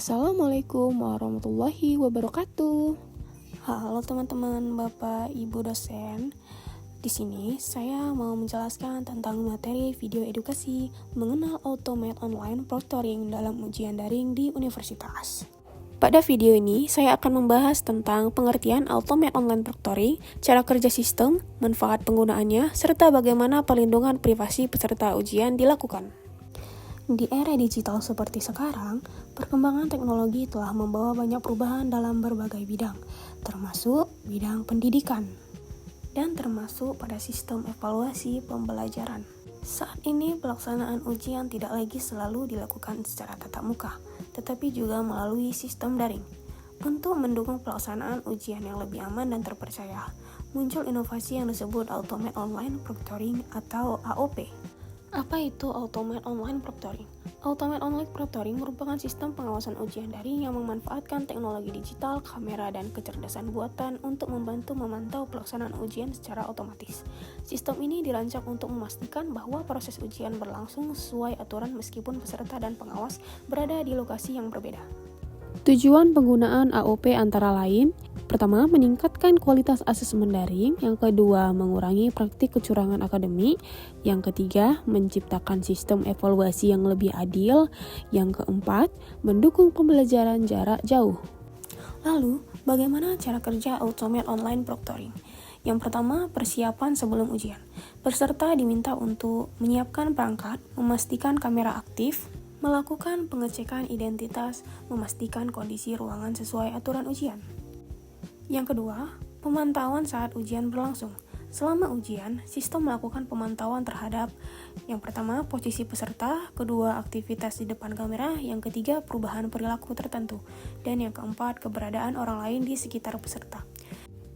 Assalamualaikum warahmatullahi wabarakatuh. Halo teman-teman, Bapak, Ibu dosen. Di sini saya mau menjelaskan tentang materi video edukasi mengenal automate online proctoring dalam ujian daring di universitas. Pada video ini, saya akan membahas tentang pengertian automate online proctoring, cara kerja sistem, manfaat penggunaannya, serta bagaimana perlindungan privasi peserta ujian dilakukan. Di era digital seperti sekarang, perkembangan teknologi telah membawa banyak perubahan dalam berbagai bidang, termasuk bidang pendidikan, dan termasuk pada sistem evaluasi pembelajaran. Saat ini, pelaksanaan ujian tidak lagi selalu dilakukan secara tatap muka, tetapi juga melalui sistem daring. Untuk mendukung pelaksanaan ujian yang lebih aman dan terpercaya, muncul inovasi yang disebut Automate Online Proctoring atau AOP. Apa itu Automate Online Proctoring? Automate Online Proctoring merupakan sistem pengawasan ujian daring yang memanfaatkan teknologi digital, kamera, dan kecerdasan buatan untuk membantu memantau pelaksanaan ujian secara otomatis. Sistem ini dirancang untuk memastikan bahwa proses ujian berlangsung sesuai aturan meskipun peserta dan pengawas berada di lokasi yang berbeda. Tujuan penggunaan AOP antara lain: pertama, meningkatkan kualitas asesmen daring. Yang kedua, mengurangi praktik kecurangan akademik. Yang ketiga, menciptakan sistem evaluasi yang lebih adil. Yang keempat, mendukung pembelajaran jarak jauh. Lalu, bagaimana cara kerja Automate Online Proctoring? Yang pertama, persiapan sebelum ujian. Peserta diminta untuk menyiapkan perangkat, memastikan kamera aktif, melakukan pengecekan identitas, memastikan kondisi ruangan sesuai aturan ujian. Yang kedua, pemantauan saat ujian berlangsung. Selama ujian, sistem melakukan pemantauan terhadap yang pertama, posisi peserta, kedua, aktivitas di depan kamera, yang ketiga, perubahan perilaku tertentu, dan yang keempat, keberadaan orang lain di sekitar peserta.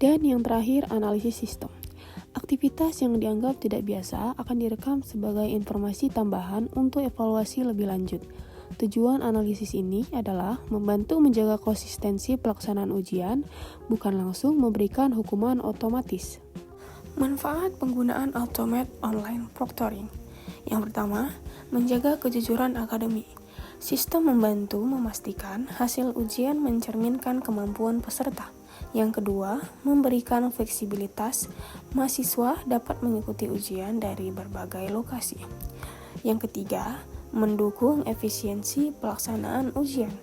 Dan yang terakhir, analisis sistem. Aktivitas yang dianggap tidak biasa akan direkam sebagai informasi tambahan untuk evaluasi lebih lanjut. Tujuan analisis ini adalah membantu menjaga konsistensi pelaksanaan ujian, bukan langsung memberikan hukuman otomatis. Manfaat penggunaan Automate Online Proctoring. Yang pertama, menjaga kejujuran akademik. Sistem membantu memastikan hasil ujian mencerminkan kemampuan peserta. Yang kedua, memberikan fleksibilitas, mahasiswa dapat mengikuti ujian dari berbagai lokasi. Yang ketiga, mendukung efisiensi pelaksanaan ujian.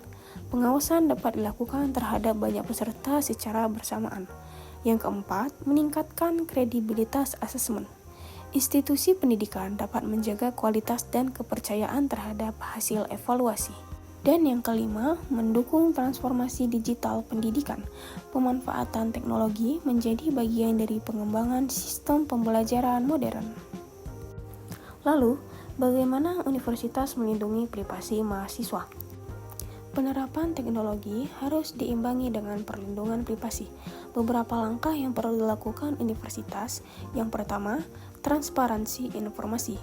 Pengawasan dapat dilakukan terhadap banyak peserta secara bersamaan. Yang keempat, meningkatkan kredibilitas asesmen. Institusi pendidikan dapat menjaga kualitas dan kepercayaan terhadap hasil evaluasi. Dan yang kelima, mendukung transformasi digital pendidikan. Pemanfaatan teknologi menjadi bagian dari pengembangan sistem pembelajaran modern. Lalu, bagaimana universitas melindungi privasi mahasiswa? Penerapan teknologi harus diimbangi dengan perlindungan privasi. Beberapa langkah yang perlu dilakukan universitas. Yang pertama, transparansi informasi.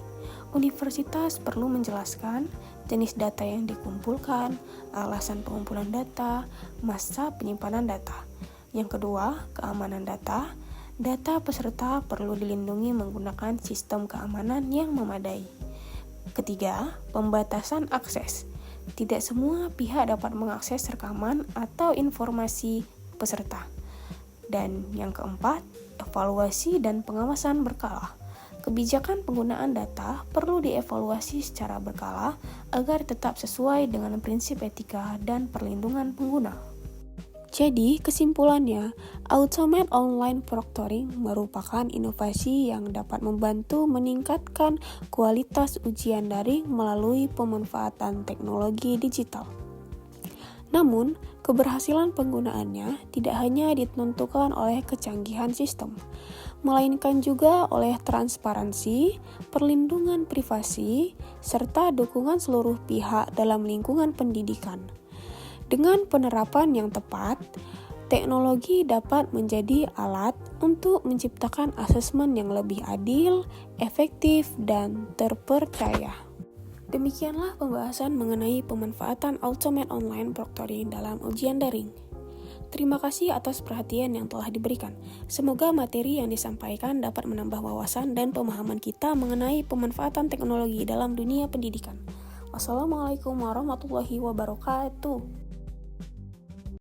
Universitas perlu menjelaskan jenis data yang dikumpulkan, alasan pengumpulan data, masa penyimpanan data. Yang kedua, keamanan data. Data peserta perlu dilindungi menggunakan sistem keamanan yang memadai. Ketiga, pembatasan akses. Tidak semua pihak dapat mengakses rekaman atau informasi peserta. Dan yang keempat, evaluasi dan pengawasan berkala. Kebijakan penggunaan data perlu dievaluasi secara berkala agar tetap sesuai dengan prinsip etika dan perlindungan pengguna. Jadi, kesimpulannya, Automate Online Proctoring merupakan inovasi yang dapat membantu meningkatkan kualitas ujian daring melalui pemanfaatan teknologi digital. Namun, keberhasilan penggunaannya tidak hanya ditentukan oleh kecanggihan sistem, melainkan juga oleh transparansi, perlindungan privasi, serta dukungan seluruh pihak dalam lingkungan pendidikan. Dengan penerapan yang tepat, teknologi dapat menjadi alat untuk menciptakan asesmen yang lebih adil, efektif, dan terpercaya. Demikianlah pembahasan mengenai pemanfaatan Automate Online Proctoring dalam ujian daring. Terima kasih atas perhatian yang telah diberikan. Semoga materi yang disampaikan dapat menambah wawasan dan pemahaman kita mengenai pemanfaatan teknologi dalam dunia pendidikan. Wassalamualaikum warahmatullahi wabarakatuh.